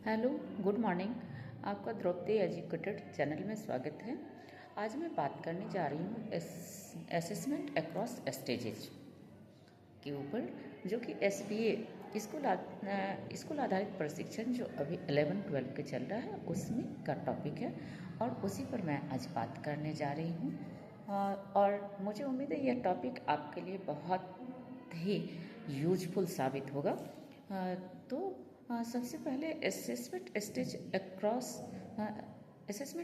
Hello, good morning. आपका Draupadi educated channel में स्वागत है। आज मैं बात करने जा रही हूँ असेसमेंट अक्रॉस स्टेजेज के ऊपर, जो कि SBA स्कूल आधारित प्रशिक्षण जो अभी 11-12 के चल रहा है उसमें का टॉपिक है और उसी पर मैं आज बात करने जा रही हूँ। और मुझे उम्मीद है यह टॉपिक आपके लिए बहुत ही यूजफुल साबित होगा। सबसे पहले असेसमेंट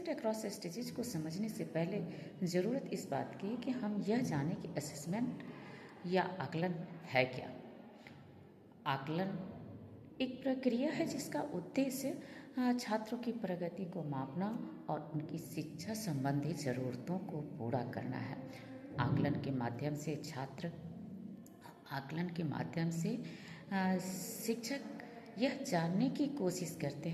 अक्रॉस स्टेजेज को समझने से पहले ज़रूरत इस बात की है कि हम यह जानें कि असेसमेंट या आकलन है क्या। आकलन एक प्रक्रिया है जिसका उद्देश्य छात्रों की प्रगति को मापना और उनकी शिक्षा संबंधी ज़रूरतों को पूरा करना है। आकलन के माध्यम से शिक्षक यह जानने की कोशिश करते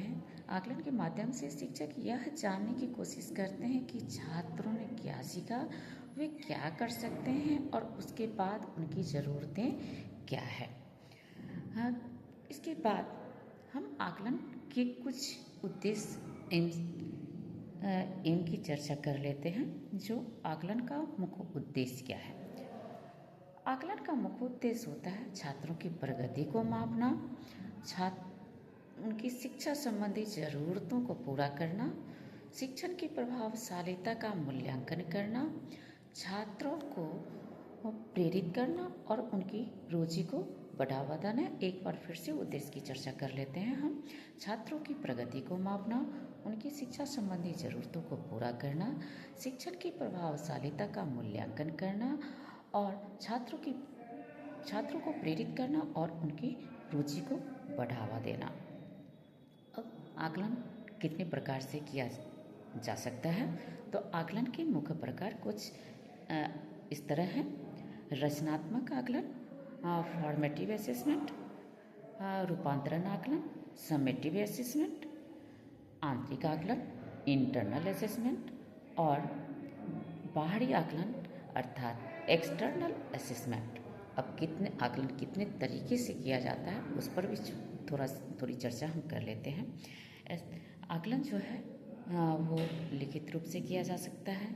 हैं कि छात्रों ने क्या सीखा, वे क्या कर सकते हैं और उसके बाद उनकी ज़रूरतें क्या है। इसके बाद हम आकलन के कुछ उद्देश्य एम की चर्चा कर लेते हैं। जो आकलन का मुख्य उद्देश्य क्या है। आकलन का मुख्य उद्देश्य होता है छात्रों की प्रगति को मापना, उनकी शिक्षा संबंधी ज़रूरतों को पूरा करना, शिक्षण की प्रभावशीलता का मूल्यांकन करना, छात्रों को प्रेरित करना और उनकी रुचि को बढ़ावा देना। एक बार फिर से उद्देश्य की चर्चा कर लेते हैं हम। छात्रों की प्रगति को मापना, उनकी शिक्षा संबंधी ज़रूरतों को पूरा करना, शिक्षण की प्रभावशीलता का मूल्यांकन करना और छात्रों को प्रेरित करना और उनकी रुचि को बढ़ावा देना। अब आकलन कितने प्रकार से किया जा सकता है, तो आकलन के मुख्य प्रकार कुछ इस तरह हैं। रचनात्मक आकलन, फॉर्मेटिव असेसमेंट, रूपांतरण आकलन, समेटिव असेसमेंट, आंतरिक आकलन, इंटरनल असेसमेंट और बाहरी आकलन अर्थात एक्सटर्नल असेसमेंट। अब आकलन कितने तरीके से किया जाता है उस पर भी थोड़ी चर्चा हम कर लेते हैं। आकलन जो है वो लिखित रूप से किया जा सकता है,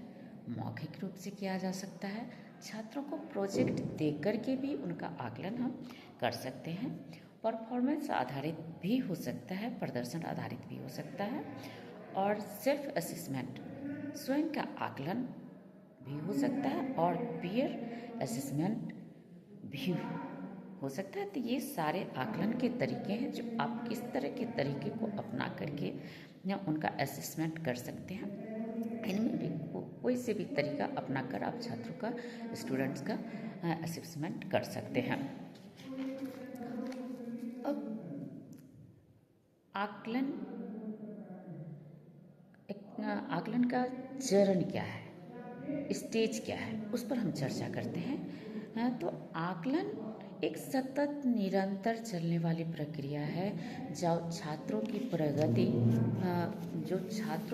मौखिक रूप से किया जा सकता है, छात्रों को प्रोजेक्ट देकर के भी उनका आकलन हम कर सकते हैं। परफॉर्मेंस आधारित भी हो सकता है, प्रदर्शन आधारित भी हो सकता है और सेल्फ असेसमेंट स्वयं का आकलन भी हो सकता है और पीयर असेसमेंट भी हो सकता है। तो ये सारे आकलन के तरीके हैं जो आप किस तरह के तरीके को अपना करके या उनका असेसमेंट कर सकते हैं। इनमें भी कोई से भी तरीका अपना कर आप छात्रों का, स्टूडेंट्स का असेसमेंट कर सकते हैं। अब आकलन का चरण क्या है, स्टेज क्या है, उस पर हम चर्चा करते हैं। तो आकलन एक सतत निरंतर चलने वाली प्रक्रिया है जो छात्रों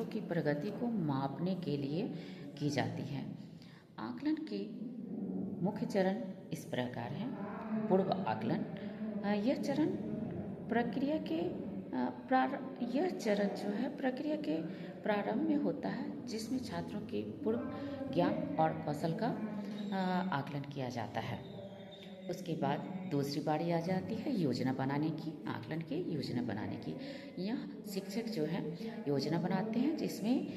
की प्रगति को मापने के लिए की जाती है। आकलन के मुख्य चरण इस प्रकार हैं। पूर्व आकलन, यह चरण प्रक्रिया के प्रारंभ में होता है, जिसमें छात्रों के पूर्व ज्ञान और कौशल का आकलन किया जाता है। उसके बाद दूसरी बारी आ जाती है योजना बनाने की, आकलन की योजना बनाने की। यह शिक्षक जो है योजना बनाते हैं जिसमें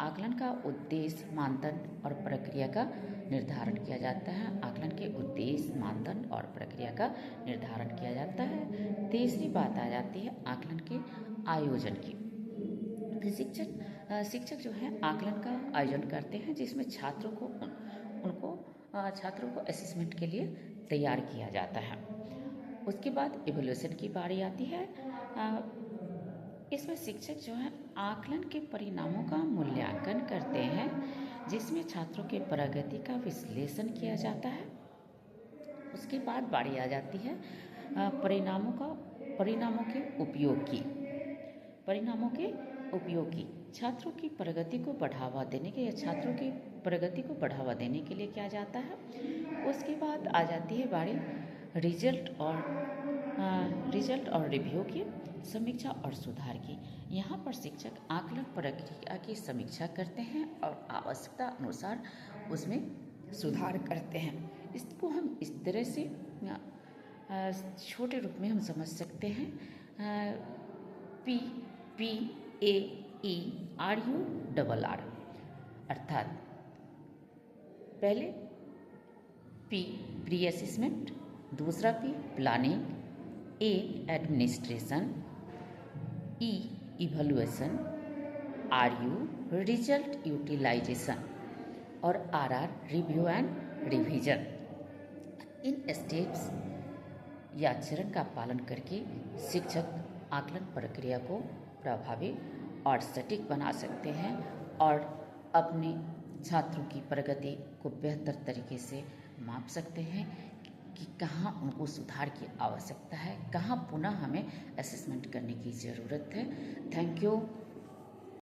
आकलन का उद्देश्य, मानदंड और प्रक्रिया का निर्धारण किया जाता है। आकलन के उद्देश्य, मानदंड और प्रक्रिया का निर्धारण किया जाता है। तीसरी बात आ जाती है आकलन के आयोजन की। शिक्षक जो है आकलन का आयोजन करते हैं जिसमें छात्रों को असेसमेंट के लिए तैयार किया जाता है। उसके बाद इवैल्यूएशन की बारी आती है। इसमें शिक्षक जो है आकलन के परिणामों का मूल्यांकन करते हैं, जिसमें छात्रों के प्रगति का विश्लेषण किया जाता है। उसके बाद बारी आ जाती है परिणामों के उपयोग की। छात्रों की प्रगति को बढ़ावा देने के लिए किया जाता है। उसके बाद आ जाती है बारी रिजल्ट और रिव्यू की। समीक्षा और सुधार की। यहाँ पर शिक्षक आकलन प्रक्रिया की समीक्षा करते हैं और आवश्यकता अनुसार उसमें सुधार करते हैं। इसको हम इस तरह से छोटे रूप में हम समझ सकते हैं। PPAERURR, अर्थात पहले P प्री असेसमेंट, दूसरा P planning, A administration, E evaluation, RU result utilization और RR रिव्यू एंड रिवीजन। इन स्टेप्स या चरण का पालन करके शिक्षक आकलन प्रक्रिया को प्रभावी और सटीक बना सकते हैं और अपने छात्रों की प्रगति को बेहतर तरीके से माप सकते हैं कि कहाँ उनको सुधार की आवश्यकता है, कहाँ पुनः हमें असेसमेंट करने की ज़रूरत है। Thank you.